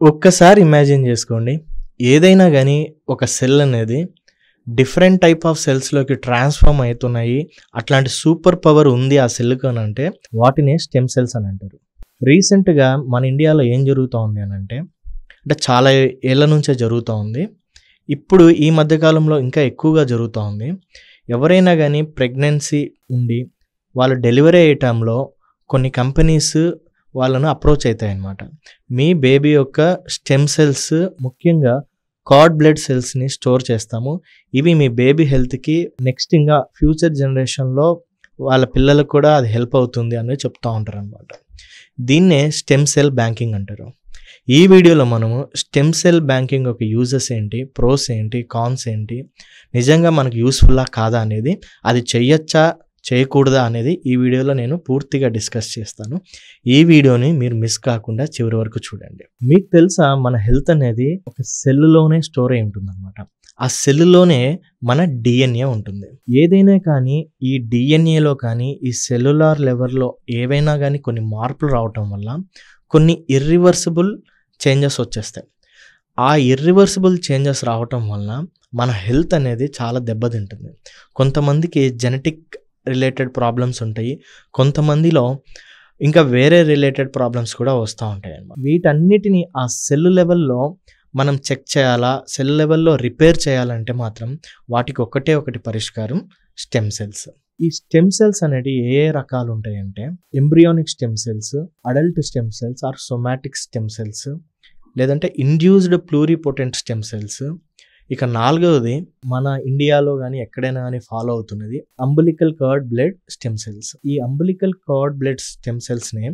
ఒక్కసారి ఇమాజిన్ చేసుకోండి. ఏదైనా గానీ ఒక సెల్ అనేది డిఫరెంట్ టైప్ ఆఫ్ సెల్స్‌లోకి ట్రాన్స్‌ఫార్మ్ అయితున్నాయి. అట్లాంటి సూపర్ పవర్ ఉంది ఆ సెల్‌కనంటే వాటినే స్టెమ్ సెల్స్ అని అంటారు. రీసెంట్‌గా మన ఇండియాలో ఏం జరుగుతా ఉంది అనంటే, అంటే చాలా ఏళ్ల నుంచే జరుగుతా ఉంది. ఇప్పుడు ఈ మధ్య కాలంలో ఇంకా ఎక్కువగా జరుగుతా ఉంది. ఎవరైనా గానీ ప్రెగ్నెన్సీ ఉండి వాళ్ళు డెలివరీ అయ్యే టైంలో కొన్ని కంపెనీస్ వాళ్ళను అప్రోచ్ అయితాయన్నమాట. మీ బేబీ యొక్క స్టెమ్ సెల్స్ ముఖ్యంగా కార్డ్ బ్లడ్ సెల్స్‌ని స్టోర్ చేస్తాము. ఇవి మీ బేబీ హెల్త్‌కి నెక్స్ట్ ఇంగా ఫ్యూచర్ జనరేషన్‌లో వాళ్ళ పిల్లలకు కూడా అది హెల్ప్ అవుతుంది అని చెప్తా ఉంటారనమాట. దీన్నే స్టెమ్ సెల్ బ్యాంకింగ్ అంటారు. ఈ వీడియోలో మనము స్టెమ్ సెల్ బ్యాంకింగ్ యొక్క యూజెస్ ఏంటి, ప్రోస్ ఏంటి, కాన్స్ ఏంటి, నిజంగా మనకు యూస్‌ఫుల్లా కాదా అనేది, అది చెయ్యొచ్చా చేయకూడదా అనేది ఈ వీడియోలో నేను పూర్తిగా డిస్కస్ చేస్తాను. ఈ వీడియోని మీరు మిస్ కాకుండా చివరి వరకు చూడండి. మీకు తెలుసా మన హెల్త్ అనేది ఒక సెల్‌లోనే స్టోర్ అయి ఉంటుందన్నమాట. ఆ సెల్‌లోనే మన డిఎన్ఏ ఉంటుంది. ఏదైనా కానీ ఈ డిఎన్ఏలో కానీ ఈ సెల్యులార్ లెవెల్‌లో ఏవైనా కానీ కొన్ని మార్పులు రావటం వల్ల కొన్ని ఇర్రివర్సిబుల్ చేంజెస్ వచ్చేస్తాయి. ఆ ఇర్రివర్సిబుల్ చేంజెస్ రావటం వల్ల మన హెల్త్ అనేది చాలా దెబ్బతింటుంది. కొంతమందికి జెనెటిక్ రిలేటెడ్ ప్రాబ్లమ్స్ ఉంటాయి. కొంతమందిలో ఇంకా వేరే రిలేటెడ్ ప్రాబ్లమ్స్ కూడా వస్తూ ఉంటాయి అన్నమాట. వీటన్నిటిని ఆ సెల్ లెవెల్‌లో మనం చెక్ చేయాలా, సెల్ లెవెల్‌లో రిపేర్ చేయాలంటే మాత్రం వాటికి ఒకటి పరిష్కారం స్టెమ్ సెల్స్. ఈ స్టెమ్ సెల్స్ అనేటివి ఏ రకాలు ఉంటాయంటే embryonic stem cells, adult stem cells or somatic stem cells, లేదంటే ఇండ్యూస్డ్ ప్లూరిపోటెంట్ స్టెమ్ సెల్స్. ఇక నాలుగవది మన ఇండియాలో కానీ ఎక్కడైనా కానీ ఫాలో అవుతున్నది umbilical cord blood stem cells. ఈ అంబిలికల్ కార్డ్ బ్లడ్ స్టెమ్ సెల్స్ని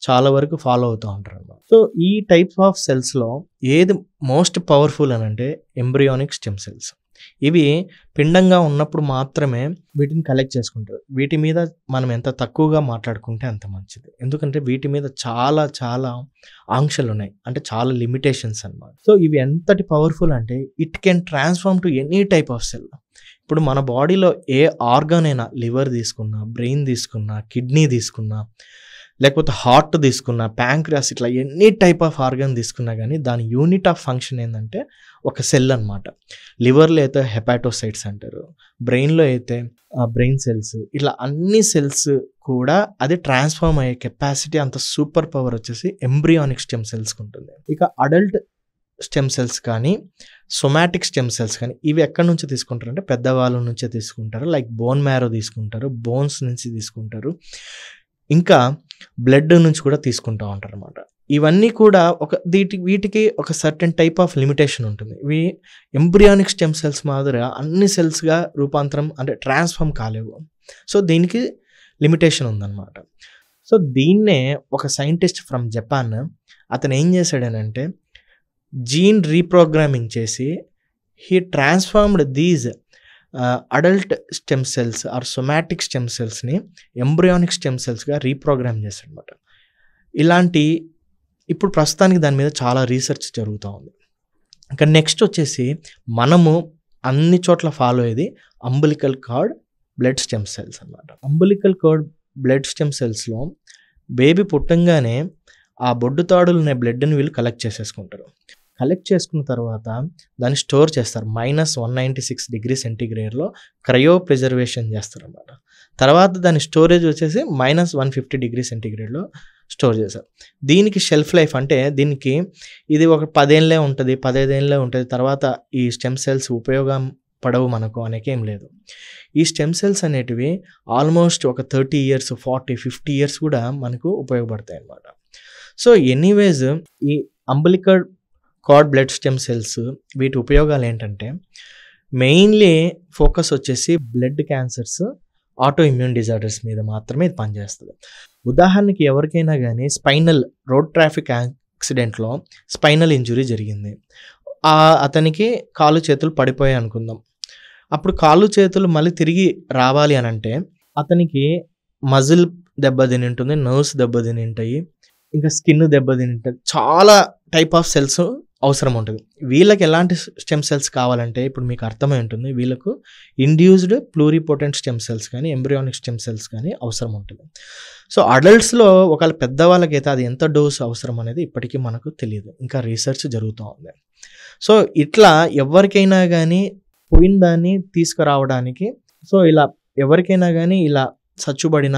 చాలా వరకు ఫాలో అవుతూ ఉంటారు అన్నమాట. సో ఈ టైప్స్ ఆఫ్ సెల్స్లో ఏది మోస్ట్ పవర్ఫుల్ అని అంటే ఎంబ్రియోనిక్ స్టెమ్ సెల్స్. ఇవి పిండంగా ఉన్నప్పుడు మాత్రమే వీటిని కలెక్ట్ చేసుకుంటారు. వీటి మీద మనం ఎంత తక్కువగా మాట్లాడుకుంటే అంత మంచిది. ఎందుకంటే వీటి మీద చాలా ఆంక్షలు ఉన్నాయి, అంటే చాలా లిమిటేషన్స్ అన్నమాట. సో ఇవి ఎంతటి పవర్ఫుల్ అంటే it can transform to any type of cell. ఇప్పుడు మన బాడీలో ఏ ఆర్గాన్ అయినా, లివర్ తీసుకున్నా, బ్రెయిన్ తీసుకున్నా, కిడ్నీ తీసుకున్నా, లేకపోతే హార్ట్ తీసుకున్నా, ప్యాంక్రియాస్, ఇట్లా ఎనీ టైప్ ఆఫ్ ఆర్గాన్ తీసుకున్నా కానీ దాని యూనిట్ ఆఫ్ ఫంక్షన్ ఏంటంటే ఒక సెల్ అనమాట. లివర్లో అయితే హెపాటోసైట్స్ అంటారు, బ్రెయిన్లో అయితే బ్రెయిన్ సెల్స్, ఇట్లా అన్ని సెల్స్ కూడా అది ట్రాన్స్ఫార్మ్ అయ్యే కెపాసిటీ, అంత సూపర్ పవర్ వచ్చేసి ఎంబ్రియానిక్ స్టెమ్ సెల్స్కి ఉంటుంది. ఇక అడల్ట్ స్టెమ్ సెల్స్ కానీ సొమాటిక్ స్టెమ్ సెల్స్ కానీ ఇవి ఎక్కడి నుంచి తీసుకుంటారు అంటే పెద్దవాళ్ళ నుంచే తీసుకుంటారు. లైక్ బోన్ మ్యారో తీసుకుంటారు, బోన్స్ నుంచి తీసుకుంటారు, ఇంకా బ్లడ్ నుంచి కూడా తీసుకుంటూ ఉంటారు అనమాట. ఇవన్నీ కూడా వీటికి ఒక సర్టెన్ టైప్ ఆఫ్ లిమిటేషన్ ఉంటుంది. ఇవి ఎంబ్రియానిక్ స్టెమ్ సెల్స్ మాదిరిగా అన్ని సెల్స్గా రూపాంతరం అంటే ట్రాన్స్ఫార్మ్ కాలేవు. సో దీనికి లిమిటేషన్ ఉందన్నమాట. సో దీన్నే ఒక సైంటిస్ట్ ఫ్రమ్ జపాన్ అతను ఏం చేశాడనంటే జీన్ రీప్రోగ్రామింగ్ చేసి he transformed these adult stem cells or somatic stem సెల్స్ని ఎంబ్రియానిక్ స్టెమ్ సెల్స్గా రీప్రోగ్రామ్ చేశాడు అనమాట. ఇలాంటి ఇప్పుడు ప్రస్తుతానికి దాని మీద చాలా రీసెర్చ్ జరుగుతూ ఉంది. ఇంకా నెక్స్ట్ వచ్చేసి మనము అన్ని చోట్ల ఫాలో అయ్యేది umbilical cord blood stem cells అనమాట. అంబిలికల్ కార్డ్ బ్లడ్ స్టెమ్ సెల్స్లో బేబీ పుట్టంగానే ఆ బొడ్డు తాడులు అనే బ్లడ్ని వీళ్ళు కలెక్ట్ చేసేసుకుంటారు. కలెక్ట్ చేసుకున్న తర్వాత దాన్ని స్టోర్ చేస్తారు. -196 డిగ్రీ సెంటీగ్రేడ్లో క్రయో ప్రిజర్వేషన్ చేస్తారు అన్నమాట. తర్వాత దాని స్టోరేజ్ వచ్చేసి -150 డిగ్రీ సెంటీగ్రేడ్లో స్టోర్ చేశారు. దీనికి షెల్ఫ్ లైఫ్ అంటే దీనికి ఇది ఒక 10 ఏళ్ళే ఉంటుంది, 15 ఏళ్ళే ఉంటుంది, తర్వాత ఈ స్టెమ్ సెల్స్ ఉపయోగం పడవు మనకు అనేకేం లేదు. ఈ స్టెమ్ సెల్స్ అనేటివి ఆల్మోస్ట్ ఒక 30 ఇయర్స్, 40, 50 ఇయర్స్ కూడా మనకు ఉపయోగపడతాయి అన్నమాట. సో ఎనీవేస్ ఈ umbilical cord blood stem cells వీటి ఉపయోగాలు ఏంటంటే మెయిన్లీ ఫోకస్ వచ్చేసి blood cancers, auto immune disorders మీద మాత్రమే ఇది పనిచేస్తుంది. ఉదాహరణకి ఎవరికైనా కానీ స్పైనల్ రోడ్ ట్రాఫిక్ యాక్సిడెంట్లో స్పైనల్ ఇంజురీ జరిగింది, అతనికి కాళ్ళు చేతులు పడిపోయాయి అనుకుందాం. అప్పుడు కాళ్ళు చేతులు మళ్ళీ తిరిగి రావాలి అని అంటే అతనికి మజిల్ దెబ్బతిని ఉంటుంది, నర్వ్స్ దెబ్బతిని ఉంటాయి, ఇంకా స్కిన్ దెబ్బతిని ఉంటుంది, చాలా టైప్ ఆఫ్ సెల్స్ అవసరం ఉంటుంది. వీళ్ళకి ఎలాంటి స్టెమ్ సెల్స్ కావాలంటే ఇప్పుడు మీకు అర్థమై ఉంటుంది. వీళ్ళకు ఇండ్యూస్డ్ ప్లూరిపోటెంట్ స్టెమ్ సెల్స్ కానీ ఎంబ్రియానిక్ స్టెమ్ సెల్స్ కానీ అవసరం ఉంటుంది. సో అడల్ట్స్లో ఒకవేళ పెద్దవాళ్ళకైతే అది ఎంత డోస్ అవసరం అనేది ఇప్పటికీ మనకు తెలియదు, ఇంకా రీసెర్చ్ జరుగుతూ ఉంది. సో ఇట్లా ఎవరికైనా కానీ పోయిన దాన్ని తీసుకురావడానికి, సో ఇలా ఎవరికైనా కానీ ఇలా చచ్చుబడిన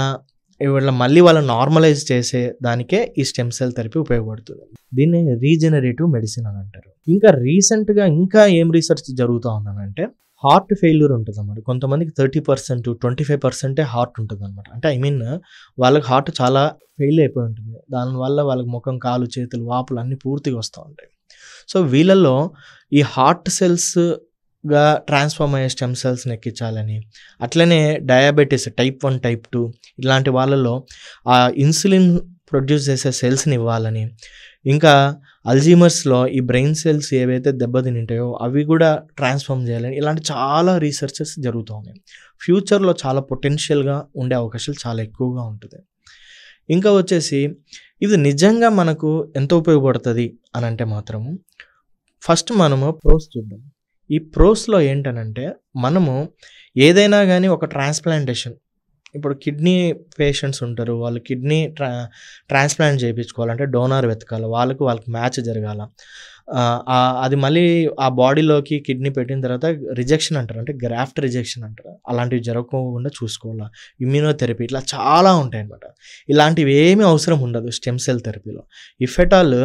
ఇవాళ మళ్ళీ వాళ్ళని నార్మలైజ్ చేసే దానికే ఈ స్టెమ్ సెల్ థెరపీ ఉపయోగపడుతుంది. దీన్ని రీజనరేటివ్ మెడిసిన్ అని అంటారు. ఇంకా రీసెంట్గా ఇంకా ఏం రీసెర్చ్ జరుగుతూ ఉందనంటే హార్ట్ ఫెయిల్యూర్ ఉంటుంది అన్నమాట. కొంతమందికి 30%, 25% హార్ట్ ఉంటుంది అనమాట. అంటే ఐ మీన్ వాళ్ళకి హార్ట్ చాలా ఫెయిల్ అయిపోయి ఉంటుంది. దానివల్ల వాళ్ళకి ముఖం, కాలు, చేతులు, వాపులు అన్నీ పూర్తిగా వస్తూ ఉంటాయి. సో వీళ్ళల్లో ఈ హార్ట్ సెల్స్గా ట్రాన్స్ఫార్మ్ అయ్యే స్టెమ్ సెల్స్ని ఎక్కించాలని, అట్లనే డయాబెటీస్ టైప్ 1, టైప్ 2 ఇలాంటి వాళ్ళలో ఆ ఇన్సులిన్ ప్రొడ్యూస్ చేసే సెల్స్ని ఇవ్వాలని, ఇంకా అల్జీమర్స్లో ఈ బ్రెయిన్ సెల్స్ ఏవైతే దెబ్బతింటాయో అవి కూడా ట్రాన్స్ఫార్మ్ చేయాలని, ఇలాంటి చాలా రీసెర్చెస్ జరుగుతూ ఉన్నాయి. ఫ్యూచర్లో చాలా పొటెన్షియల్గా ఉండే అవకాశాలు చాలా ఎక్కువగా ఉంటుంది. ఇంకా వచ్చేసి ఇది నిజంగా మనకు ఎంత ఉపయోగపడుతుంది అని అంటే మాత్రము ఫస్ట్ మనము ప్రోస్ చూద్దాం. ఈ ప్రోస్లో ఏంటనంటే మనము ఏదైనా కానీ ఒక ట్రాన్స్ప్లాంటేషన్, ఇప్పుడు కిడ్నీ పేషెంట్స్ ఉంటారు, వాళ్ళు కిడ్నీ ట్రాన్స్ప్లాంట్ చేయించుకోవాలంటే డోనార్ వెతకాలి, వాళ్ళకి మ్యాచ్ జరగాల. అది మళ్ళీ ఆ బాడీలోకి కిడ్నీ పెట్టిన తర్వాత రిజెక్షన్ అంటారు, అంటే గ్రాఫ్ట్ రిజెక్షన్ అంటారు, అలాంటివి జరగకుండా చూసుకోవాలా. ఇమ్యూనోథెరపీ ఇట్లా చాలా ఉంటాయి అన్నమాట. ఇలాంటివి ఏమీ అవసరం ఉండదు స్టెమ్ సెల్ థెరపీలో. ఇఫ్ ఎట్ ఆల్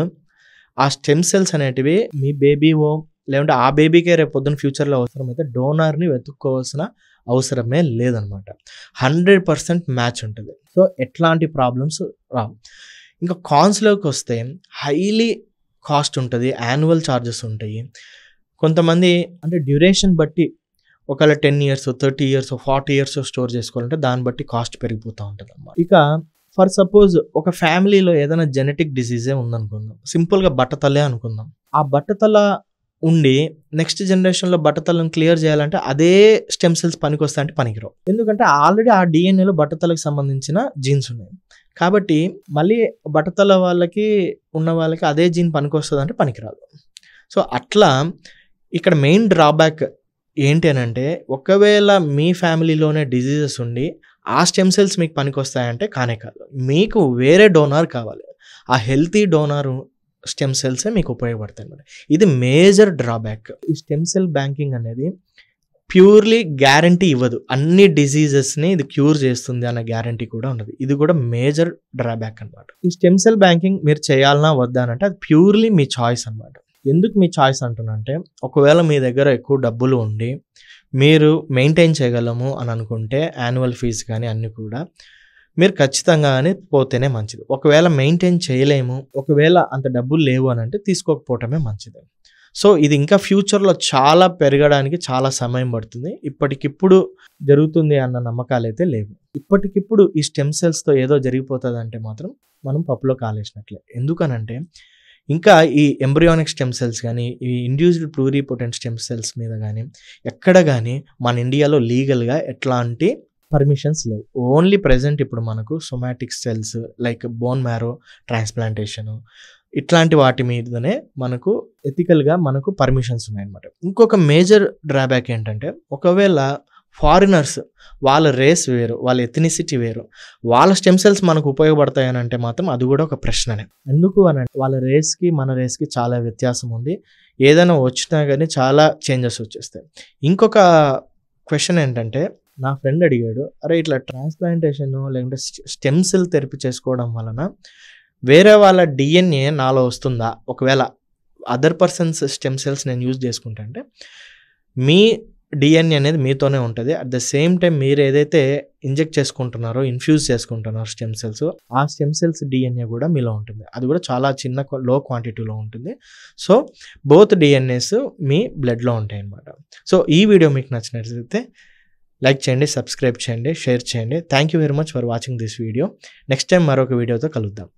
ఆ స్టెమ్ సెల్స్ అనేటివి మీ బేబీవో లేదంటే ఆ బేబీకే రేపు పొద్దున్న ఫ్యూచర్లో అవసరమైతే డోనార్ని వెతుక్కోవాల్సిన అవసరమే లేదనమాట. 100% మ్యాచ్ ఉంటుంది. సో ఎట్లాంటి ప్రాబ్లమ్స్ రావు. ఇంకా కాన్స్లోకి వస్తే హైలీ కాస్ట్ ఉంటుంది, యాన్యువల్ ఛార్జెస్ ఉంటాయి. కొంతమంది అంటే డ్యూరేషన్ బట్టి ఒకవేళ 10 years, 30 years, 40 years స్టోర్ చేసుకోవాలంటే దాన్ని బట్టి కాస్ట్ పెరిగిపోతూ ఉంటుంది అన్నమాట. ఇక ఫర్ సపోజ్ ఒక ఫ్యామిలీలో ఏదైనా జెనెటిక్ డిసీజే ఉందనుకుందాం, సింపుల్గా బట్టతలే అనుకుందాం. ఆ బట్టతల ఉండి నెక్స్ట్ జనరేషన్లో బట్టతలను క్లియర్ చేయాలంటే అదే స్టెమ్ సెల్స్ పనికి వస్తాయంటే పనికిరావు. ఎందుకంటే ఆల్రెడీ ఆ డిఎన్ఏలో బట్టతలకు సంబంధించిన జీన్స్ ఉన్నాయి. కాబట్టి మళ్ళీ బట్టతల వాళ్ళకి ఉన్న వాళ్ళకి అదే జీన్ పనికి వస్తుంది అంటే పనికిరాదు. సో అట్లా ఇక్కడ మెయిన్ డ్రాబ్యాక్ ఏంటి అని అంటే, ఒకవేళ మీ ఫ్యామిలీలోనే డిజీజెస్ ఉండి ఆ స్టెమ్ సెల్స్ మీకు పనికి వస్తాయంటే కానే కాదు, మీకు వేరే డోనార్ కావాలి. ఆ హెల్తీ డోనారు స్టెమ్ సెల్సే మీకు ఉపయోగపడతాయి అన్నమాట. ఇది మేజర్ డ్రాబ్యాక్. ఈ స్టెమ్ సెల్ బ్యాంకింగ్ అనేది ప్యూర్లీ గ్యారంటీ ఇవ్వదు, అన్ని డిసీజెస్ని ఇది క్యూర్ చేస్తుంది అన్న గ్యారంటీ కూడా ఉండదు. ఇది కూడా మేజర్ డ్రాబ్యాక్ అనమాట. ఈ స్టెమ్ సెల్ బ్యాంకింగ్ మీరు చేయాలన్నా వద్దా అంటే అది ప్యూర్లీ మీ చాయిస్ అనమాట. ఎందుకు మీ చాయిస్ అంటున్నంటే, ఒకవేళ మీ దగ్గర ఎక్కువ డబ్బులు ఉండి మీరు మెయింటైన్ చేయగలము అని అనుకుంటే యాన్యువల్ ఫీజు కానీ అన్నీ కూడా మీరు ఖచ్చితంగా అని పోతేనే మంచిది. ఒకవేళ మెయింటైన్ చేయలేము, ఒకవేళ అంత డబ్బులు లేవు అని అంటే తీసుకోకపోవటమే మంచిది. సో ఇది ఇంకా ఫ్యూచర్లో చాలా పెరగడానికి చాలా సమయం పడుతుంది. ఇప్పటికిప్పుడు జరుగుతుంది అన్న నమ్మకాలు అయితే లేవు. ఇప్పటికిప్పుడు ఈ స్టెమ్ సెల్స్తో ఏదో జరిగిపోతుంది అంటే మాత్రం మనం పప్పులో కాలేసినట్లే. ఎందుకనంటే ఇంకా ఈ ఎంబ్రియానిక్ స్టెమ్ సెల్స్ కానీ, ఈ ఇండ్యూస్డ్ ప్లూరిపోటెంట్ స్టెమ్ సెల్స్ మీద కానీ ఎక్కడ కానీ మన ఇండియాలో లీగల్గా ఎట్లాంటి పర్మిషన్స్ లేవు. ఓన్లీ ప్రెజెంట్ ఇప్పుడు మనకు somatic cells like bone marrow transplantation ఇట్లాంటి వాటి మీదనే మనకు ఎథికల్గా మనకు పర్మిషన్స్ ఉన్నాయన్నమాట. ఇంకొక మేజర్ డ్రాబ్యాక్ ఏంటంటే, ఒకవేళ ఫారినర్స్ వాళ్ళ రేస్ వేరు, వాళ్ళ ఎథనిసిటీ వేరు, వాళ్ళ స్టెమ్ సెల్స్ మనకు ఉపయోగపడతాయని అంటే మాత్రం అది కూడా ఒక ప్రశ్ననే. ఎందుకు అని అంటే వాళ్ళ రేస్కి మన రేస్కి చాలా వ్యత్యాసం ఉంది. ఏదైనా వచ్చినా కానీ చాలా చేంజెస్ వచ్చేస్తాయి. ఇంకొక క్వశ్చన్ ఏంటంటే, నా ఫ్రెండ్ అడిగాడు, అరే ఇట్లా ట్రాన్స్ప్లాంటేషన్ లేకుంటే స్టెమ్ సెల్ థెరపీ చేసుకోవడం వలన వేరే వాళ్ళ డిఎన్ఏ నాలో వస్తుందా, ఒకవేళ అదర్ పర్సన్స్ స్టెమ్ సెల్స్ నేను యూజ్ చేసుకుంటా అంటే, మీ డిఎన్ఏ అనేది మీతోనే ఉంటుంది. అట్ ద సేమ్ టైం మీరు ఏదైతే ఇంజెక్ట్ చేసుకుంటున్నారో, ఇన్ఫ్యూజ్ చేసుకుంటున్నారో స్టెమ్ సెల్స్, ఆ స్టెమ్ సెల్స్ డిఎన్ఏ కూడా మీలో ఉంటుంది. అది కూడా చాలా చిన్న లో క్వాంటిటీలో ఉంటుంది. సో బోత్ డిఎన్ఏస్ మీ బ్లడ్లో ఉంటాయి అన్నమాట. సో ఈ వీడియో మీకు నచ్చినట్లయితే లైక్ చేయండి, సబ్స్క్రైబ్ చేయండి, షేర్ చేయండి. Thank you very much for watching this video. Next time మరొక వీడియోతో కలుద్దాం.